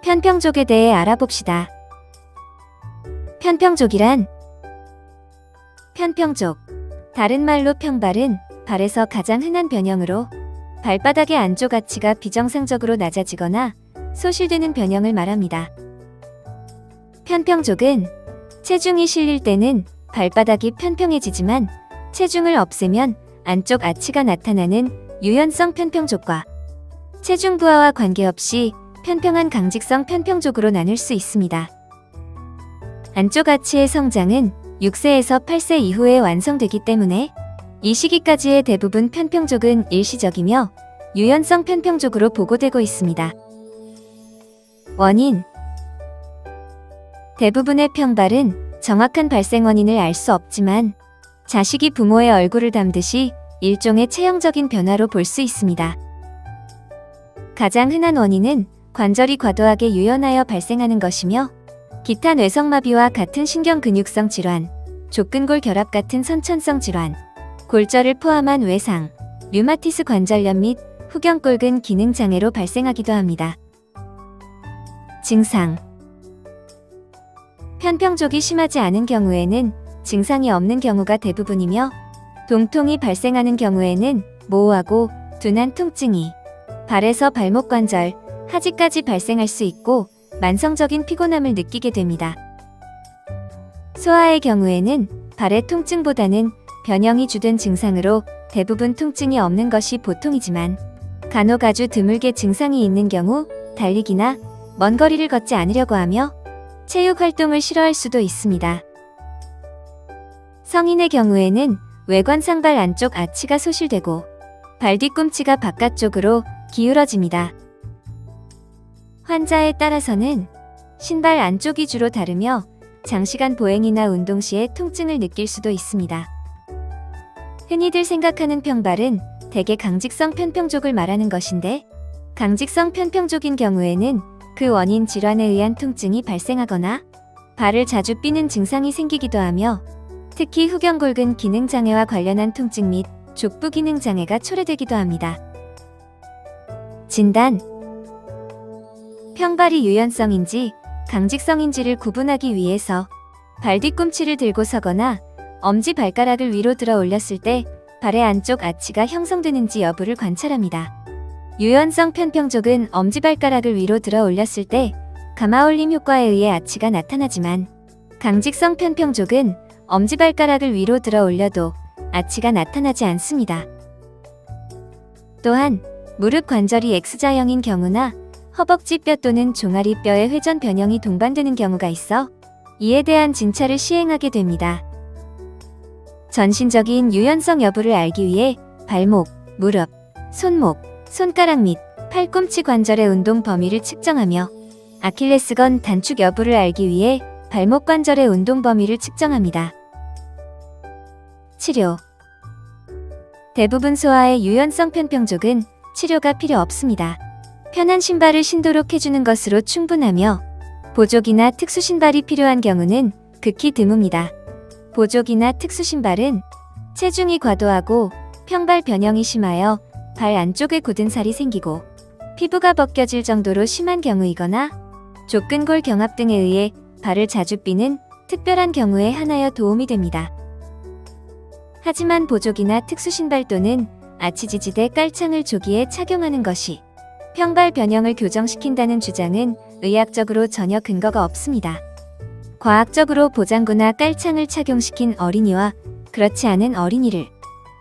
편평족에 대해 알아봅시다. 편평족이란 편평족, 다른 말로 평발은 발에서 가장 흔한 변형으로 발바닥의 안쪽 아치가 비정상적으로 낮아지거나 소실되는 변형을 말합니다. 편평족은 체중이 실릴 때는 발바닥이 편평해지지만 체중을 없애면 안쪽 아치가 나타나는 유연성 편평족과 체중 부하와 관계없이 편평한 강직성 편평족으로 나눌 수 있습니다. 안쪽 아치의 성장은 6세에서 8세 이후에 완성되기 때문에 이 시기까지의 대부분 편평족은 일시적이며 유연성 편평족으로 보고되고 있습니다. 원인: 대부분의 평발은 정확한 발생 원인을 알 수 없지만 자식이 부모의 얼굴을 닮듯이 일종의 체형적인 변화로 볼 수 있습니다. 가장 흔한 원인은 관절이 과도하게 유연하여 발생하는 것이며 기타 뇌성마비와 같은 신경근육성 질환, 족근골 결합 같은 선천성 질환, 골절을 포함한 외상, 류마티스 관절염 및 후경골근 기능장애로 발생하기도 합니다. 증상: 편평족이 심하지 않은 경우에는 증상이 없는 경우가 대부분이며 동통이 발생하는 경우에는 모호하고 둔한 통증이 발에서 발목 관절, 하지까지 발생할 수 있고 만성적인 피곤함을 느끼게 됩니다. 소아의 경우에는 발의 통증보다는 변형이 주된 증상으로 대부분 통증이 없는 것이 보통이지만 간혹 아주 드물게 증상이 있는 경우 달리기나 먼 거리를 걷지 않으려고 하며 체육 활동을 싫어할 수도 있습니다. 성인의 경우에는 외관 상발 안쪽 아치가 소실되고 발 뒤꿈치가 바깥쪽으로 기울어집니다. 환자에 따라서는 신발 안쪽이 주로 다르며 장시간 보행이나 운동 시에 통증을 느낄 수도 있습니다. 흔히들 생각하는 평발은 대개 강직성 편평족을 말하는 것인데 강직성 편평족인 경우에는 그 원인 질환에 의한 통증이 발생하거나 발을 자주 삐는 증상이 생기기도 하며 특히 후경골근 기능장애와 관련한 통증 및 족부 기능장애가 초래되기도 합니다. 진단: 평발이 유연성인지 강직성인지를 구분하기 위해서 발 뒤꿈치를 들고 서거나 엄지발가락을 위로 들어 올렸을 때 발의 안쪽 아치가 형성되는지 여부를 관찰합니다. 유연성 편평족은 엄지발가락을 위로 들어 올렸을 때 가마올림 효과에 의해 아치가 나타나지만 강직성 편평족은 엄지발가락을 위로 들어 올려도 아치가 나타나지 않습니다. 또한 무릎 관절이 X자형인 경우나 허벅지 뼈 또는 종아리 뼈의 회전 변형이 동반되는 경우가 있어 이에 대한 진찰을 시행하게 됩니다. 전신적인 유연성 여부를 알기 위해 발목, 무릎, 손목, 손가락 및 팔꿈치 관절의 운동 범위를 측정하며 아킬레스건 단축 여부를 알기 위해 발목 관절의 운동 범위를 측정합니다. 치료: 대부분 소아의 유연성 편평족은 치료가 필요 없습니다. 편한 신발을 신도록 해주는 것으로 충분하며 보조기나 특수 신발이 필요한 경우는 극히 드뭅니다. 보조기나 특수 신발은 체중이 과도하고 평발 변형이 심하여 발 안쪽에 굳은 살이 생기고 피부가 벗겨질 정도로 심한 경우이거나 족근골 경합 등에 의해 발을 자주 삐는 특별한 경우에 하나여 도움이 됩니다. 하지만 보조기나 특수 신발 또는 아치지지대 깔창을 조기에 착용하는 것이 평발 변형을 교정시킨다는 주장은 의학적으로 전혀 근거가 없습니다. 과학적으로 보장구나 깔창을 착용시킨 어린이와 그렇지 않은 어린이를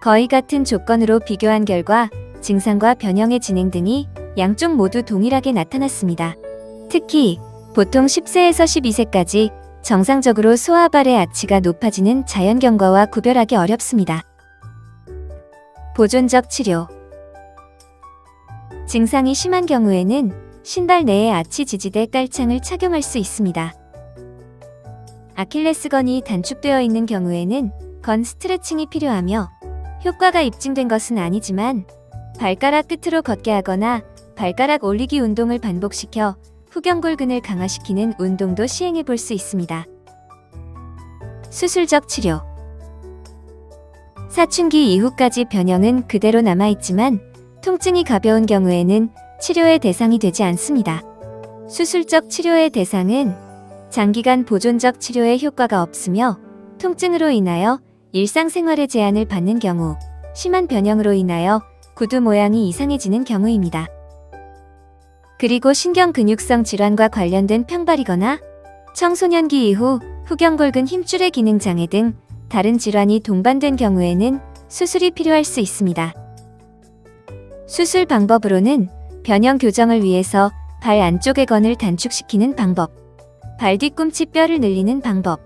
거의 같은 조건으로 비교한 결과 증상과 변형의 진행 등이 양쪽 모두 동일하게 나타났습니다. 특히 보통 10세에서 12세까지 정상적으로 소아발의 아치가 높아지는 자연경과와 구별하기 어렵습니다. 보존적 치료: 증상이 심한 경우에는 신발 내에 아치 지지대 깔창을 착용할 수 있습니다. 아킬레스건이 단축되어 있는 경우에는 건 스트레칭이 필요하며 효과가 입증된 것은 아니지만 발가락 끝으로 걷게 하거나 발가락 올리기 운동을 반복시켜 후경골근을 강화시키는 운동도 시행해 볼 수 있습니다. 수술적 치료: 사춘기 이후까지 변형은 그대로 남아있지만 통증이 가벼운 경우에는 치료의 대상이 되지 않습니다. 수술적 치료의 대상은 장기간 보존적 치료에 효과가 없으며 통증으로 인하여 일상생활에 제한을 받는 경우, 심한 변형으로 인하여 구두 모양이 이상해지는 경우입니다. 그리고 신경근육성 질환과 관련된 평발이거나 청소년기 이후 후경골근 힘줄의 기능 장애 등 다른 질환이 동반된 경우에는 수술이 필요할 수 있습니다. 수술 방법으로는 변형 교정을 위해서 발 안쪽의 건을 단축시키는 방법, 발 뒤꿈치 뼈를 늘리는 방법,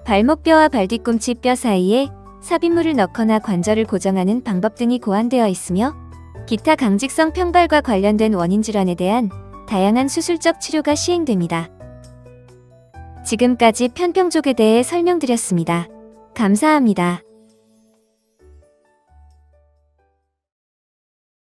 발목뼈와 발 뒤꿈치 뼈 사이에 삽입물을 넣거나 관절을 고정하는 방법 등이 고안되어 있으며 기타 강직성 평발과 관련된 원인 질환에 대한 다양한 수술적 치료가 시행됩니다. 지금까지 편평족에 대해 설명드렸습니다. 감사합니다.